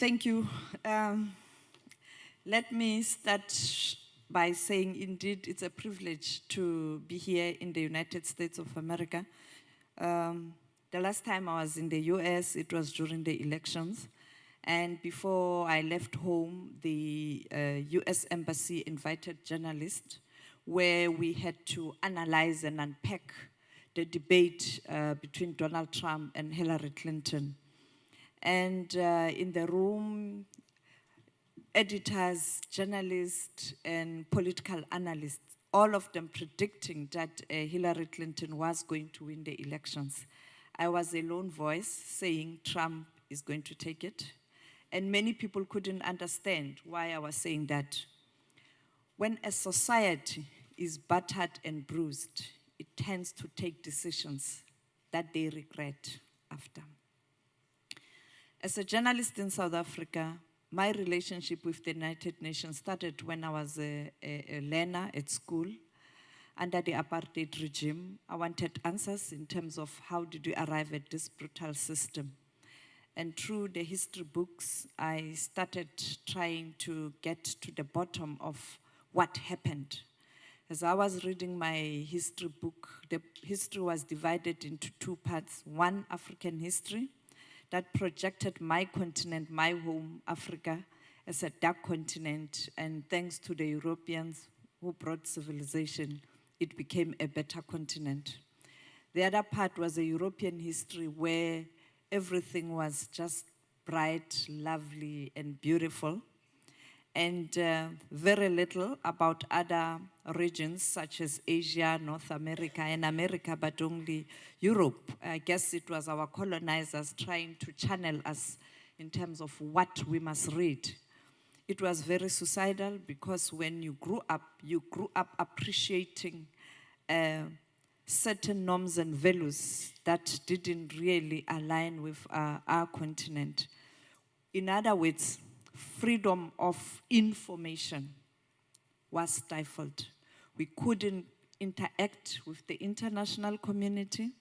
Thank you. Let me start by saying, indeed, it's a privilege to be here in the United States of America. The last time I was in the US, it was during the elections. And before I left home, the US Embassy invited journalists where we had to analyze and unpack the debate between Donald Trump and Hillary Clinton. And in the room, editors, journalists, and political analysts, all of them predicting that Hillary Clinton was going to win the elections. I was a lone voice saying Trump is going to take it. And many people couldn't understand why I was saying that. When a society is battered and bruised, it tends to take decisions that they regret after. As a journalist in South Africa, my relationship with the United Nations started when I was a learner at school. Under the apartheid regime, I wanted answers in terms of how did we arrive at this brutal system. And through the history books, I started trying to get to the bottom of what happened. As I was reading my history book, the history was divided into two parts. One, African history, that projected my continent, my home, Africa, as a dark continent. And thanks to the Europeans who brought civilization, it became a better continent. The other part was a European history where everything was just bright, lovely, and beautiful. And very little about other regions such as Asia, North America, and America, but only Europe. I guess it was our colonizers trying to channel us in terms of what we must read. It was very suicidal because when you grew up appreciating certain norms and values that didn't really align with our continent. In other words, freedom of information was stifled. We couldn't interact with the international community.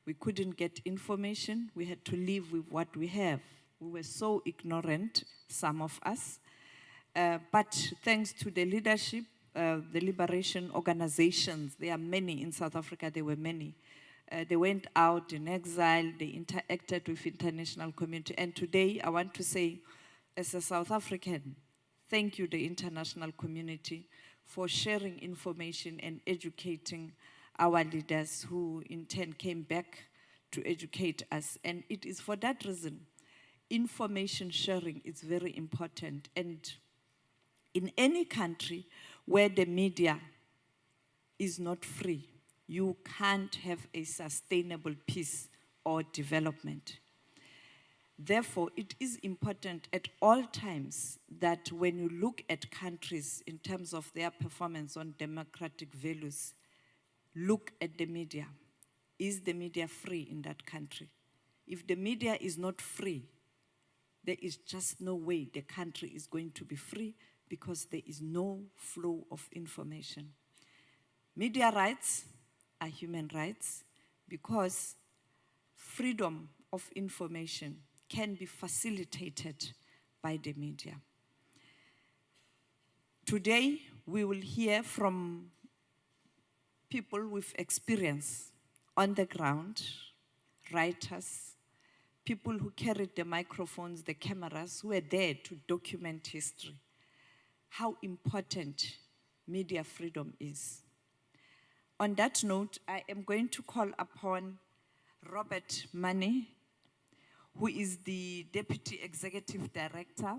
We couldn't get information. We had to live with what we have. We were so ignorant, some of us. But thanks to the leadership, the liberation organizations, there are many in South Africa, there were many. They went out in exile, they interacted with international community. And today, I want to say, as a South African, thank you, the international community, for sharing information and educating our leaders who in turn came back to educate us. And it is for that reason, information sharing is very important. And in any country where the media is not free, you can't have a sustainable peace or development. Therefore, it is important at all times that when you look at countries in terms of their performance on democratic values, look at the media. Is the media free in that country? If the media is not free, there is just no way the country is going to be free because there is no flow of information. Media rights are human rights because freedom of information can be facilitated by the media. Today, we will hear from people with experience on the ground, writers, people who carried the microphones, the cameras, who were there to document history, how important media freedom is. On that note, I am going to call upon Robert Money, who is the Deputy Executive Director,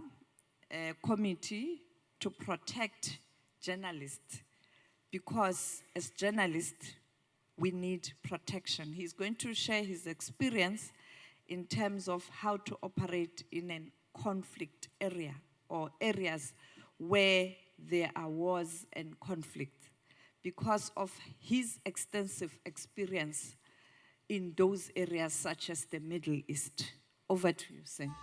Committee to Protect Journalists, because as journalists, we need protection. He's going to share his experience in terms of how to operate in a conflict area or areas where there are wars and conflict, because of his extensive experience in those areas such as the Middle East. Over to you, Sen.